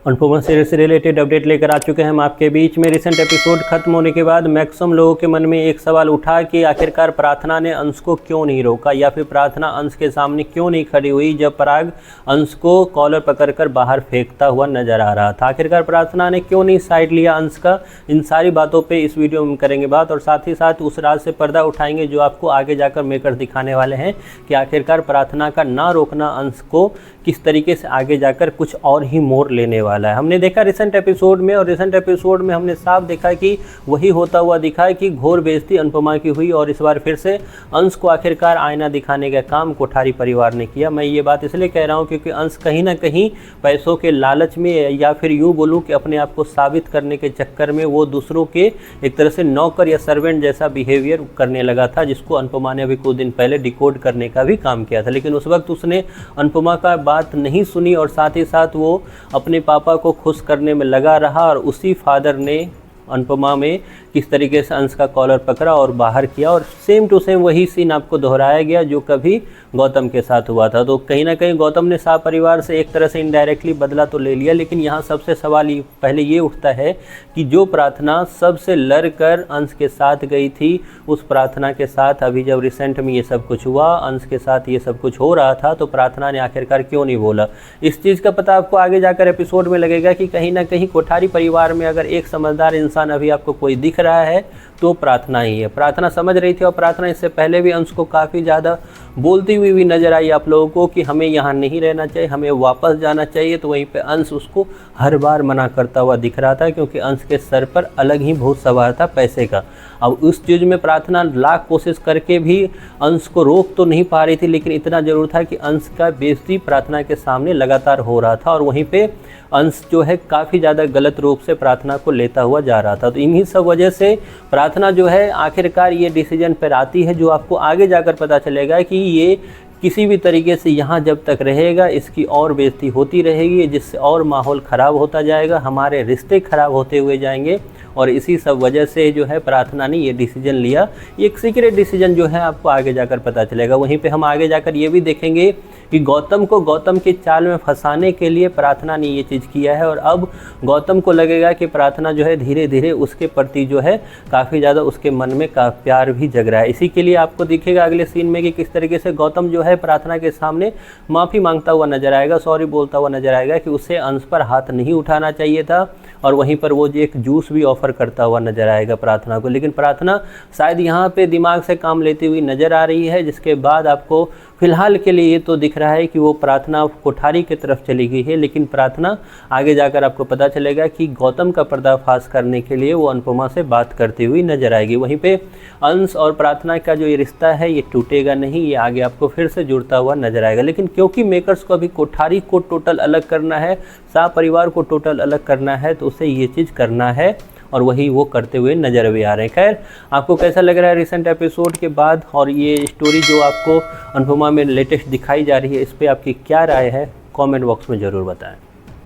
Anupama serial से related update लेकर आ चुके हैं हम आपके बीच में। रिसेंट एपिसोड खत्म होने के बाद मैक्सिमम लोगों के मन में एक सवाल उठा कि आखिरकार प्रार्थना ने अंश को क्यों नहीं रोका, या फिर प्रार्थना अंश के सामने क्यों नहीं खड़ी हुई जब पराग अंश को कॉलर पकड़कर बाहर फेंकता हुआ नजर आ रहा था। आखिरकार प्रार्थना ने क्यों नहीं साइड लिया अंश का, इन सारी बातों पर इस वीडियो में करेंगे बात, और साथ ही साथ उस राज से पर्दा उठाएंगे जो आपको आगे जाकर मेकर्स दिखाने वाले हैं कि आखिरकार प्रार्थना का ना रोकना अंश को किस तरीके से आगे जाकर कुछ और ही मोड़ लेने वाला है। हमने देखा रिसेंट एपिसोड में, और रिसेंट एपिसोड में हमने साफ देखा कि वही होता हुआ दिखा कि घोर बेइज्जती अनुपमा की हुई, और इस बार फिर से अंश को आखिरकार आईना दिखाने का काम कोठारी परिवार ने किया। मैं ये बात इसलिए कह रहा हूँ क्योंकि अंश कहीं ना कहीं पैसों के लालच में, या फिर यूँ बोलूँ कि अपने आप को साबित करने के चक्कर में वो दूसरों के एक तरह से नौकर या सर्वेंट जैसा बिहेवियर करने लगा था, जिसको अनुपमा ने अभी कुछ दिन पहले डिकोड करने का भी काम किया था। लेकिन उस वक्त उसने अनुपमा का बात नहीं सुनी, और साथ ही साथ वो अपने पापा को खुश करने में लगा रहा, और उसी फादर ने अनुपमा में किस तरीके से अंश का कॉलर पकड़ा और बाहर किया, और सेम टू सेम वही सीन आपको दोहराया गया जो कभी गौतम के साथ हुआ था। तो कहीं ना कहीं गौतम ने शाह परिवार से एक तरह से इनडायरेक्टली बदला तो ले लिया, लेकिन यहाँ सबसे सवाल पहले ये उठता है कि जो प्रार्थना सबसे लड़कर अंश के साथ गई थी, उस प्रार्थना के साथ अभी जब रिसेंट में ये सब कुछ हुआ, अंश के साथ ये सब कुछ हो रहा था, तो प्रार्थना ने आखिरकार क्यों नहीं बोला। इस चीज़ का पता आपको आगे जाकर एपिसोड में लगेगा कि कहीं ना कहीं कोठारी परिवार में अगर एक समझदार इंसान अभी आपको कोई दिख रहा है तो प्रार्थना ही है। प्रार्थना समझ रही थी, और प्रार्थना इससे पहले भी अंश को काफ़ी ज़्यादा बोलती हुई भी नजर आई आप लोगों को कि हमें यहाँ नहीं रहना चाहिए, हमें वापस जाना चाहिए। तो वहीं पे अंश उसको हर बार मना करता हुआ दिख रहा था, क्योंकि अंश के सर पर अलग ही भूत सवार था पैसे का। अब उस चीज़ में प्रार्थना लाख कोशिश करके भी अंश को रोक तो नहीं पा रही थी, लेकिन इतना ज़रूर था कि अंश का बेइज्जती प्रार्थना के सामने लगातार हो रहा था, और वहीं पे अंश जो है काफ़ी ज़्यादा गलत रूप से प्रार्थना को लेता हुआ जा रहा था। तो इन्हीं सब वजह से प्रार्थना जो है आखिरकार ये डिसीजन पर आती है, जो आपको आगे जाकर पता चलेगा कि ये किसी भी तरीके से यहाँ जब तक रहेगा इसकी और बेइज्जती होती रहेगी, जिससे और माहौल ख़राब होता जाएगा, हमारे रिश्ते ख़राब होते हुए जाएंगे। और इसी सब वजह से जो है प्रार्थना ने ये डिसीजन लिया। ये एक सीक्रेट डिसीजन जो है आपको आगे जाकर पता चलेगा। वहीं पे हम आगे जाकर ये भी देखेंगे कि गौतम को गौतम की चाल में फंसाने के लिए प्रार्थना ने ये चीज़ किया है, और अब गौतम को लगेगा कि प्रार्थना जो है धीरे धीरे उसके प्रति जो है काफ़ी ज़्यादा उसके मन में का प्यार भी जग रहा है। इसी के लिए आपको दिखेगा अगले सीन में कि किस तरीके से गौतम जो है प्रार्थना के सामने माफ़ी मांगता हुआ नजर आएगा, सॉरी बोलता हुआ नजर आएगा कि उसे अंश पर हाथ नहीं उठाना चाहिए था, और वहीं पर वो जो एक जूस भी ऑफर करता हुआ नजर आएगा प्रार्थना को। लेकिन प्रार्थना शायद यहाँ पे दिमाग से काम लेती हुई नजर आ रही है, जिसके बाद आपको फिलहाल के लिए ये तो दिख रहा है कि वो प्रार्थना कोठारी की तरफ चली गई है, लेकिन प्रार्थना आगे जाकर आपको पता चलेगा कि गौतम का पर्दाफाश करने के लिए वो अनुपमा से बात करती हुई नजर आएगी। वहीं पे अंश और प्रार्थना का जो ये रिश्ता है ये टूटेगा नहीं, ये आगे आपको फिर से जुड़ता हुआ नजर आएगा। लेकिन क्योंकि मेकर्स को अभी कोठारी को टोटल अलग करना है, शाह परिवार को टोटल अलग करना है, तो उसे ये चीज़ करना है, और वही वो करते हुए नज़र भी आ रहे हैं। खैर, आपको कैसा लग रहा है रिसेंट एपिसोड के बाद, और ये स्टोरी जो आपको अनुपमा में लेटेस्ट दिखाई जा रही है, इस पर आपकी क्या राय है, कमेंट बॉक्स में ज़रूर बताएं।